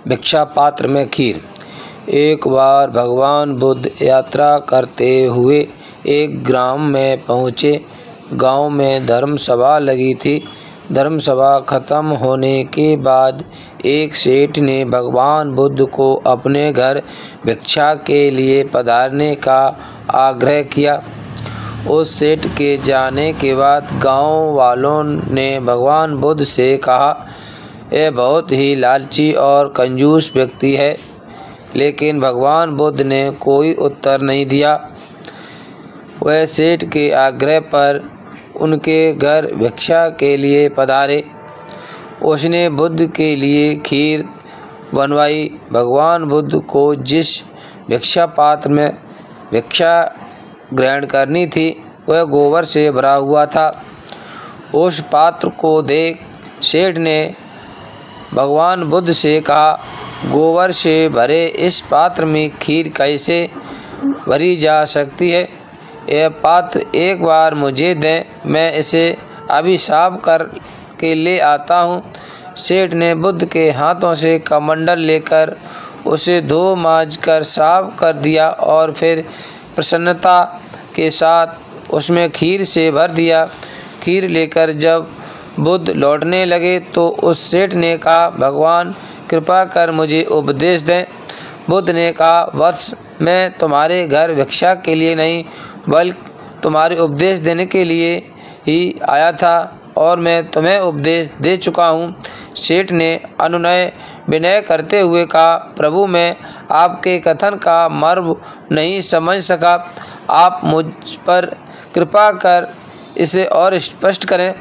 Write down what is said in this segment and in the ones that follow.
भिक्षा पात्र में खीर। एक बार भगवान बुद्ध यात्रा करते हुए एक ग्राम में पहुँचे। गांव में धर्म सभा लगी थी। धर्म सभा खत्म होने के बाद एक सेठ ने भगवान बुद्ध को अपने घर भिक्षा के लिए पधारने का आग्रह किया। उस सेठ के जाने के बाद गांव वालों ने भगवान बुद्ध से कहा, यह बहुत ही लालची और कंजूस व्यक्ति है। लेकिन भगवान बुद्ध ने कोई उत्तर नहीं दिया। वह सेठ के आग्रह पर उनके घर भिक्षा के लिए पधारे। उसने बुद्ध के लिए खीर बनवाई। भगवान बुद्ध को जिस भिक्षा पात्र में भिक्षा ग्रहण करनी थी वह गोबर से भरा हुआ था। उस पात्र को देख सेठ ने भगवान बुद्ध से कहा, गोबर से भरे इस पात्र में खीर कैसे भरी जा सकती है? यह पात्र एक बार मुझे दें, मैं इसे अभी साफ कर के ले आता हूँ। सेठ ने बुद्ध के हाथों से कमंडल लेकर उसे धो मांज कर साफ कर दिया और फिर प्रसन्नता के साथ उसमें खीर से भर दिया। खीर लेकर जब बुद्ध लौटने लगे तो उस सेठ ने कहा, भगवान कृपा कर मुझे उपदेश दें। बुद्ध ने कहा, वत्स, मैं तुम्हारे घर भिक्षा के लिए नहीं बल्कि तुम्हारे उपदेश देने के लिए ही आया था और मैं तुम्हें उपदेश दे चुका हूँ। सेठ ने अनुनय विनय करते हुए कहा, प्रभु, मैं आपके कथन का मर्म नहीं समझ सका। आप मुझ पर कृपा कर इसे और स्पष्ट करें।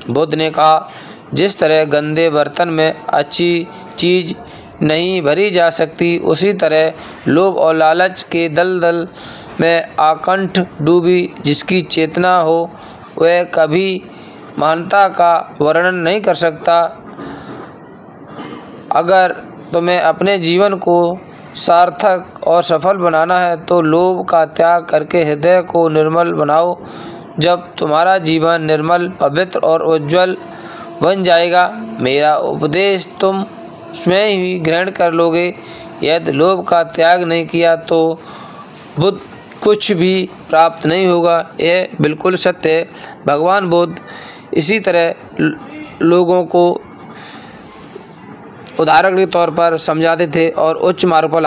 बुद्ध ने कहा, जिस तरह गंदे बर्तन में अच्छी चीज़ नहीं भरी जा सकती, उसी तरह लोभ और लालच के दलदल में आकंठ डूबी जिसकी चेतना हो वह कभी महानता का वर्णन नहीं कर सकता। अगर तुम्हें अपने जीवन को सार्थक और सफल बनाना है तो लोभ का त्याग करके हृदय को निर्मल बनाओ। जब तुम्हारा जीवन निर्मल, पवित्र और उज्जवल बन जाएगा, मेरा उपदेश तुम स्वयं ही ग्रहण कर लोगे। यदि लोभ का त्याग नहीं किया तो बुद्ध कुछ भी प्राप्त नहीं होगा। यह बिल्कुल सत्य है। भगवान बुद्ध इसी तरह लोगों को उदाहरण के तौर पर समझाते थे और उच्च मार्ग पर